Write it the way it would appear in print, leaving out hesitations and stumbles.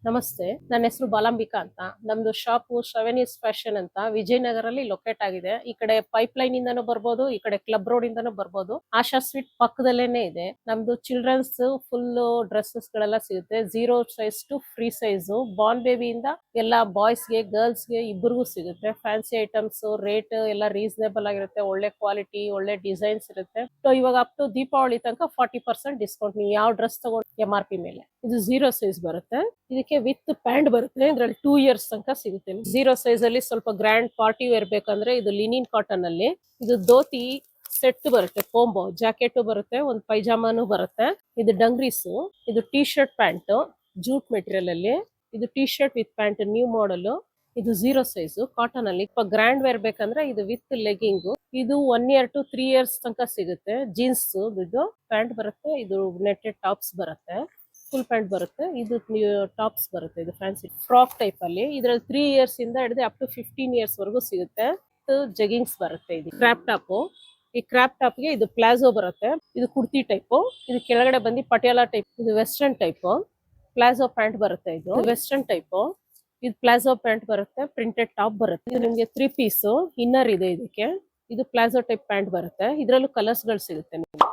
ನಮಸ್ತೆ, ನನ್ನ ಹೆಸರು ಬಾಲಾಂಬಿಕಾ ಅಂತ. ನಮ್ದು ಶಾಪು ಶ್ರವಣೀಸ್ ಫ್ಯಾಷನ್ ಅಂತ ವಿಜಯನಗರಲ್ಲಿ ಲೊಕೇಟ್ ಆಗಿದೆ. ಈ ಕಡೆ ಪೈಪ್ ಲೈನ್ ಇಂದನೂ ಬರ್ಬೋದು, ಈ ಕಡೆ ಕ್ಲಬ್ ರೋಡ್ ಇಂದನೂ ಬರ್ಬೋದು. ಆಶಾ ಸ್ವೀಟ್ ಪಕ್ಕದಲ್ಲೇನೆ ಇದೆ. ನಮ್ದು ಚಿಲ್ಡ್ರನ್ಸ್ ಫುಲ್ ಡ್ರೆಸ್ಸಸ್ ಗಳೆಲ್ಲ ಸಿಗುತ್ತೆ. 0 size to free size, born ಬೇಬಿಯಿಂದ ಎಲ್ಲ ಬಾಯ್ಸ್ಗೆ ಗರ್ಲ್ಸ್ಗೆ ಇಬ್ಬರಿಗೂ ಸಿಗುತ್ತೆ. ಫ್ಯಾನ್ಸಿ ಐಟಮ್ಸ್ ರೇಟ್ ಎಲ್ಲ ರೀಸನೇಬಲ್ ಆಗಿರುತ್ತೆ. ಒಳ್ಳೆ ಕ್ವಾಲಿಟಿ, ಒಳ್ಳೆ ಡಿಸೈನ್ಸ್ ಇರುತ್ತೆ. ಸೊ ಇವಾಗ ಅಪ್ ಟು ದೀಪಾವಳಿ ತನಕ 40% ಡಿಸ್ಕೌಂಟ್. ನೀವು ಯಾವ ಡ್ರೆಸ್ ತಗೊಂಡು MRP ಮೇಲೆ. ಇದು 0 ಸೈಜ್ ಬರುತ್ತೆ. ಇದಕ್ಕೆ ವಿತ್ ಪ್ಯಾಂಟ್ ಬರುತ್ತೆ. ಇದ್ರಲ್ಲಿ 2 ಇಯರ್ಸ್ ತನಕ ಸಿಗುತ್ತೆ. 0 ಸೈಜ್ ಅಲ್ಲಿ ಸ್ವಲ್ಪ ಗ್ರ್ಯಾಂಡ್ ಪಾರ್ಟಿ ವೇರ್ ಬೇಕಂದ್ರೆ ಇದು ಲಿನಿನ್ ಕಾಟನ್ ಅಲ್ಲಿ. ಇದು ಧೋತಿ ಸೆಟ್ ಬರುತ್ತೆ, ಕೋಂಬೋ ಜಾಕೆಟ್ ಬರುತ್ತೆ, ಒಂದು ಪೈಜಾಮಾನು ಬರುತ್ತೆ. ಇದು ಡಂಗ್ರೀಸು, ಇದು T shirt pant jute material ಅಲ್ಲಿ. ಇದು T shirt with pant new model. ಇದು 0 ಸೈಜ್ ಕಾಟನ್ ಅಲ್ಲಿ. ಗ್ರ್ಯಾಂಡ್ ವೇರ್ ಬೇಕಂದ್ರೆ ಇದು ವಿತ್ ಲೆಗ್ಗಿಂಗ್. ಇದು 1 ಇಯರ್ ಟು 3 ಇಯರ್ಸ್ ತನಕ ಸಿಗುತ್ತೆ. ಜೀನ್ಸ್ ಇದು ಪ್ಯಾಂಟ್ ಬರುತ್ತೆ. ಇದು ನೆಟ್ಟೆಡ್ ಟಾಪ್ಸ್ ಬರುತ್ತೆ, ಫುಲ್ ಪ್ಯಾಂಟ್ ಬರುತ್ತೆ. ಇದು ಟಾಪ್ಸ್ ಬರುತ್ತೆ. ಇದು ಫ್ಯಾನ್ಸಿ ಫ್ರಾಕ್ ಟೈಪ್ ಅಲ್ಲಿ. ಇದ್ರಲ್ಲಿ 3 ಇಯರ್ಸ್ ಇಂದ ಹಿಡಿದು ಅಪ್ ಟು 15 ಇಯರ್ಸ್ ವರೆಗೂ ಸಿಗುತ್ತೆ. ಜಗಿಂಗ್ಸ್ ಬರುತ್ತೆ. ಇದು ಕ್ರಾಪ್ ಟಾಪ್. ಈ ಕ್ರಾಪ್ ಟಾಪ್ ಗೆ ಇದು ಪ್ಲಾಜೋ ಬರುತ್ತೆ. ಇದು ಕುರ್ತಿ ಟೈಪ್. ಇದು ಕೆಳಗಡೆ ಬಂದು ಪಟಿಯಾಲಾ ಟೈಪ್. ಇದು ವೆಸ್ಟರ್ನ್ ಟೈಪ್ ಪ್ಲಾಜೋ ಪ್ಯಾಂಟ್ ಬರುತ್ತೆ. ಇದು ವೆಸ್ಟರ್ನ್ ಟೈಪ್. ಇದು ಪ್ಲಾಜೋ ಪ್ಯಾಂಟ್ ಬರುತ್ತೆ. ಪ್ರಿಂಟೆಡ್ ಟಾಪ್ ಬರುತ್ತೆ. ಇದು ನಿಮಗೆ 3 ಪೀಸ್ ಇನ್ನರ್ ಇದೆ ಇದಕ್ಕೆ. ಇದು ಪ್ಲಾಜೋ ಟೈಪ್ ಪ್ಯಾಂಟ್ ಬರುತ್ತೆ. ಇದರಲ್ಲೂ ಕಲರ್ಸ್ ಗಳು ಸಿಗುತ್ತೆ ನಿಮಗೆ.